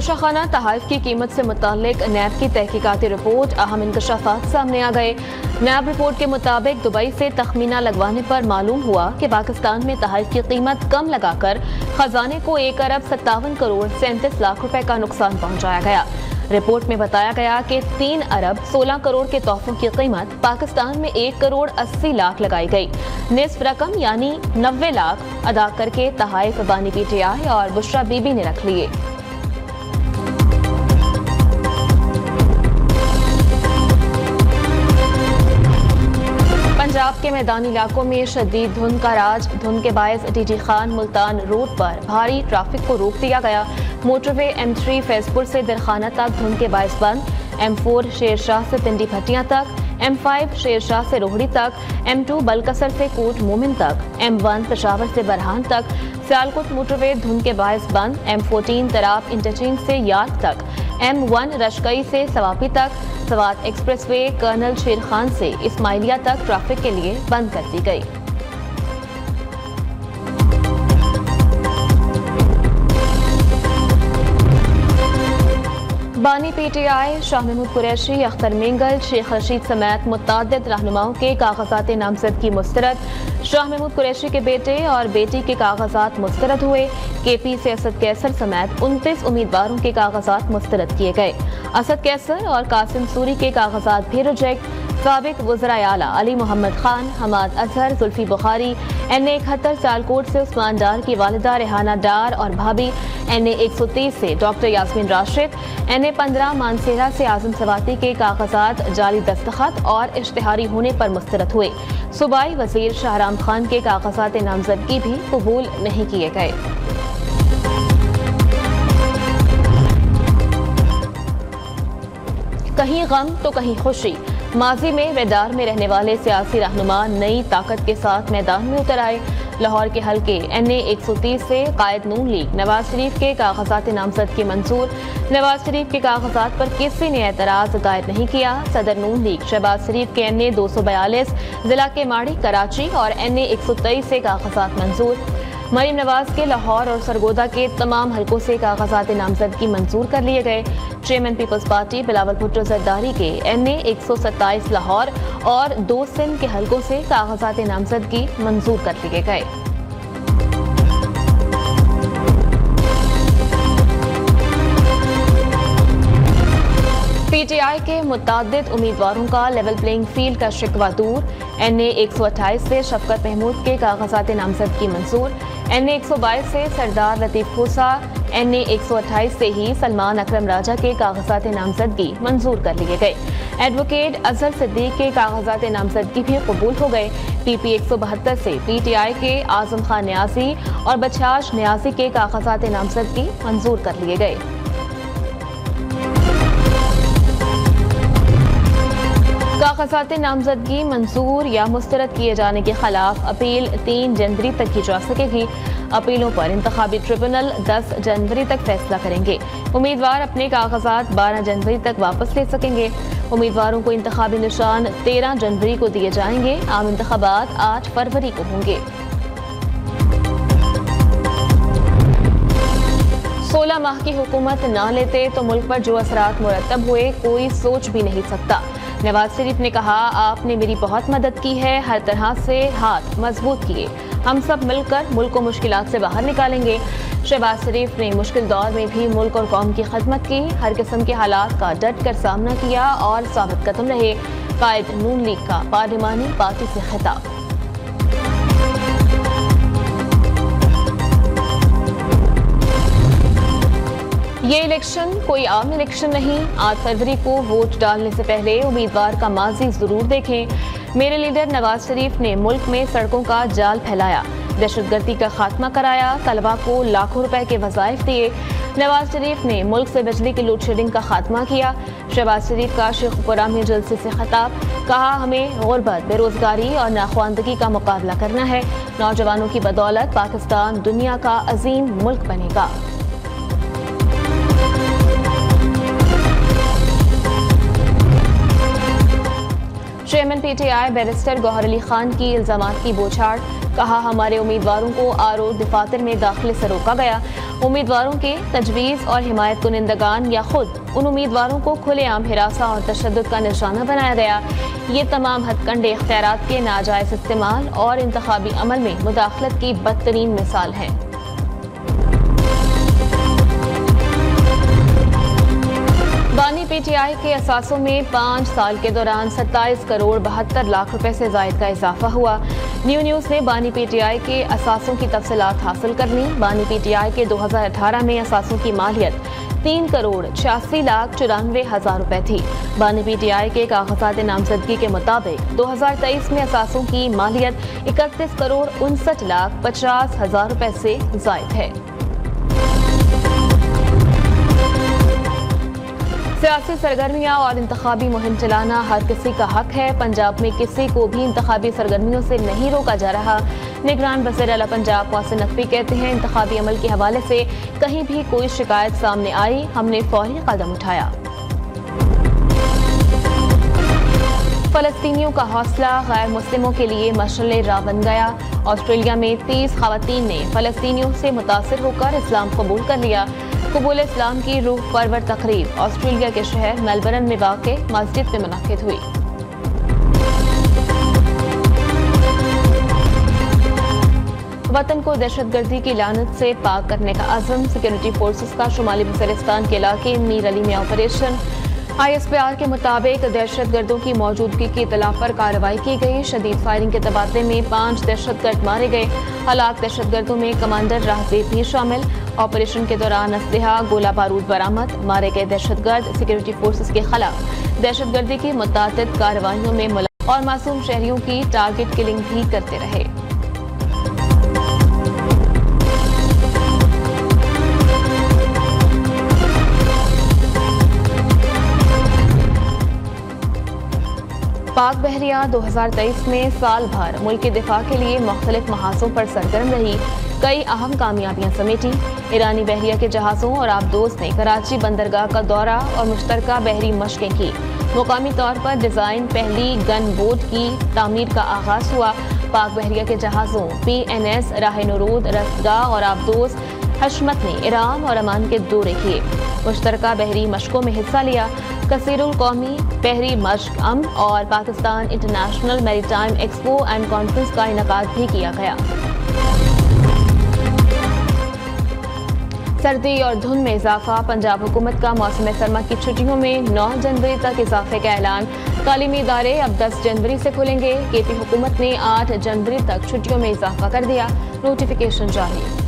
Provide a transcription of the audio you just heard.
गोशाखाना तहाइफ की कीमत से मुताल्लिक नैब की तहकीकाती रिपोर्ट, अहम इंकशाफात सामने आ गए। नैब रिपोर्ट के मुताबिक दुबई से तखमीना लगवाने पर मालूम हुआ कि पाकिस्तान में तहाइफ की कीमत कम लगाकर खजाने को 1 अरब 57 करोड़ 37 लाख रुपए का नुकसान पहुंचाया गया। रिपोर्ट में बताया गया कि 3 अरब 16 करोड़ के तोहफों की कीमत पाकिस्तान में 1 करोड़ 80 लाख लगाई गई। निस्फ रकम यानी 90 लाख अदा करके तहाइफ बानी PTI और बुशरा बीबी ने रख लिए। पंजाब के मैदानी इलाकों में शदीद धुंध का राज। धुंध के बायस DG खान मुल्तान रोड पर भारी ट्रैफिक को रोक दिया गया। मोटरवे M3 फैजपुर से दरखाना तक धुंध के बायस बंद। M4 शेरशाह से पिंडी भटियां तक, M5 शेरशाह से रोहड़ी तक, M2 बलकसर से कोट मोमिन तक, M1 पेशावर से बरहान तक। सियालकोट मोटरवे धुंध के बायस बंद। M14 तराब इंटरचेंज से याद तक, M1 रशकई से सवापी तक। सवात एक्सप्रेसवे कर्नल शेर खान से इस्माइलिया तक ट्रैफिक के लिए बंद कर दी गई। बानी PTI शाह महमूद कुरैशी, अख्तर मेंगल, शेख रशीद समेत मुतअद्दिद रहनुमाओं के कागजात नामजदगी मुस्तरद। शाह महमूद कुरैशी के बेटे और बेटी के कागजात मुस्तरद हुए। KP से असद कैसर समेत 29 उम्मीदवारों के कागजात मुस्तरद किए गए। असद कैसर और कासिम सूरी के कागजात भी रिजेक्ट। साबिक वज़राए आला अली मोहम्मद खान, हमाद अजहर, जुल्फी बुखारी, NA 71 सियालकोट से उस्मान डार की वालिदा रेहाना डार और भाभी, NA 130 से डॉक्टर यास्मीन राशिद, NA 15 मानसेरा से आजम सवाती के कागजात जाली दस्तखत और इश्तिहारी होने पर मुस्तरद हुए। सूबाई वजीर शाहराम खान के कागजात नामजदगी भी कबूल नहीं किए गए। कहीं गम तो कहीं खुशी। माजी में बेदार में रहने वाले सियासी रहनुमा नई ताकत के साथ मैदान में उतर आए। लाहौर के हल्के NA 130 से कायद नून लीग नवाज शरीफ के कागजात नामजदगी मंजूर। नवाज शरीफ के कागजात पर किसी ने एतराज दायर नहीं किया। सदर नून लीग शहबाज शरीफ के NA 242 जिला के माड़ी कराची और NA 123 से कागजात मंजूर। मरीम नवाज के लाहौर और सरगोदा के तमाम हलकों से कागजात नामजदगी मंजूर कर लिए गए। चेयरमैन पीपल्स पार्टी बिलावल भुट्टो जरदारी के NA 127 लाहौर और 2 सिंध के हलकों से कागजात नामजदगी मंजूर कर लिए गए। PTI के मुतअद्दिद उम्मीदवारों का लेवल प्लेइंग फील्ड का शिकवा दूर। NA 128 से शफकत महमूद के कागजात नामजदगी मंजूर। NA 122 से सरदार लतीफ खोसा, NA 128 से ही सलमान अकरम राजा के कागजात नामजदगी मंजूर कर लिए गए। एडवोकेट अजहर सिद्दीक के कागजात नामजदगी भी कबूल हो गए। PP 172 से PTI के आजम खान न्याजी और बछाश न्याजी के कागजात नामजदगी मंजूर कर लिए गए। कागजात नामजदगी मंजूर या मुस्तरद किए जाने के खिलाफ अपील 3 जनवरी तक की जा सकेगी। अपीलों पर इंतखाबी ट्रिब्यूनल 10 जनवरी तक फैसला करेंगे। उम्मीदवार अपने कागजात 12 जनवरी तक वापस ले सकेंगे। उम्मीदवारों को इंतखाबी निशान 13 जनवरी को दिए जाएंगे। आम इंतखाबात 8 फरवरी को होंगे। 16 माह की हुकूमत ना लेते तो मुल्क पर जो असरात मुरतब हुए कोई सोच भी नहीं सकता। नवाज शरीफ ने कहा, आपने मेरी बहुत मदद की है, हर तरह से हाथ मजबूत किए, हम सब मिलकर मुल्क को मुश्किलात से बाहर निकालेंगे। शहबाज शरीफ ने मुश्किल दौर में भी मुल्क और कौम की खदमत की, हर किस्म के हालात का डट कर सामना किया और साबित कदम रहे। कायद नून लीग का पार्लिमानी पार्टी से खिताब। ये इलेक्शन कोई आम इलेक्शन नहीं। 8 फरवरी को वोट डालने से पहले उम्मीदवार का माजी जरूर देखें। मेरे लीडर नवाज शरीफ ने मुल्क में सड़कों का जाल फैलाया, दहशतगर्दी का खात्मा कराया, तलबा को लाखों रुपए के वज़ाइफ दिए। नवाज शरीफ ने मुल्क से बिजली की लोड शेडिंग का खात्मा किया। शहबाज शरीफ का शेखुपुरा में जलसे से खिताब, कहा, हमें गुर्बत, बेरोजगारी और नाख्वानदगी का मुकाबला करना है। नौजवानों की बदौलत पाकिस्तान दुनिया का अजीम मुल्क बनेगा। Chairman PTI barrister Gohar Ali Khan की इल्जामात की बौछार, कहा हमारे उम्मीदवारों को आरो दफातर में दाखिले से रोका गया। उम्मीदवारों के तजवीज़ और हिमायत कुनिंदगान या खुद उन उम्मीदवारों को खुलेआम हिरासा और तशद्दुद का निशाना बनाया गया। ये तमाम हथकंडे इख्तियारात के नाजायज़ इस्तेमाल और इंतखाबी अमल में मुदाखलत की बदतरीन मिसाल हैं। बानी PTI के असासों में 5 साल के दौरान 27 करोड़ 72 लाख रुपए से ज़ायद का इजाफा हुआ। न्यूज़ ने बानी PTI के असासों की तफसीलात हासिल कर ली। बानी PTI के 2018 में असासों की मालियत 3 करोड़ 86 लाख 94 हज़ार रुपए थी। बानी PTI के कागजात नामजदगी के मुताबिक 2023 में असासों की मालियत 31 करोड़ 59 लाख 50 हज़ार रुपए से ज़ायद है। सियासी सरगर्मियाँ और इंतखाबी मुहिम चलाना हर किसी का हक है। पंजाब में किसी को भी इंतखाबी सरगर्मियों से नहीं रोका जा रहा। निगरान वज़ीर आला पंजाब मोहसिन नकवी कहते हैं, इंतखाबी अमल के हवाले से कहीं भी कोई शिकायत सामने आई, हमने फौरी कदम उठाया। फलस्तीनियों का हौसला गैर मुस्लिमों के लिए मशअल राह बन गया। ऑस्ट्रेलिया में 30 खवातीन ने फलस्तीनियों से मुतासिर होकर इस्लाम कबूल कर लिया। कबूल इस्लाम की रूह परवर तकरीब ऑस्ट्रेलिया के शहर मेलबर्न में वाक़े मस्जिद में मुनक़िद हुई। वतन को दहशतगर्दी की लानत से पाक करने का अज़म, सिक्योरिटी फोर्सेस का शुमाली वज़ीरिस्तान के इलाके मीर अली में ऑपरेशन। ISPR के मुताबिक दहशतगर्दों की मौजूदगी की इतला पर कार्रवाई की गई। शदीद फायरिंग के तबादले में 5 दहशतगर्द मारे गए। हलाक दहशतगर्दों में कमांडर राहज़ीब भी शामिल। ऑपरेशन के दौरान असलहा गोला बारूद बरामद। मारे गए दहशतगर्द सिक्योरिटी फोर्सेस के खिलाफ दहशतगर्दी की मुतअद्दिद कार्रवाइयों में मुलव्वस और मासूम शहरियों की टारगेट किलिंग भी करते रहे। पाक बहरिया 2023 में साल भर मुल्क के दिफा के लिए मुख्तलिफ महाजों पर सरगर्म रही, कई अहम कामयाबियां समेटी। ईरानी बहरिया के जहाज़ों और आबदोज ने कराची बंदरगाह का दौरा और मुश्तरका बहरी मशकें की। मुकामी तौर पर डिज़ाइन पहली गन बोट की तामीर का आगाज़ हुआ। पाक बहरिया के जहाज़ों PNS राह नूरूद, रस्तगाह और आबदोज हशमत ने ईरान और अमान के दौरे किए। मुश्तरका बहरी मशकों में हिस्सा लिया। कसीरुल कौमी बहरी मश्क और Pakistan international maritime expo and conference का इनेकाद भी किया गया। सर्दी और धुंध में इजाफा, पंजाब हुकूमत का मौसम सरमा की छुट्टियों में 9 जनवरी तक इजाफे का ऐलान। तालीमी इदारे अब 10 जनवरी से खुलेंगे। KP हुकूमत ने 8 जनवरी तक छुट्टियों में इजाफा कर दिया। नोटिफिकेशन जारी।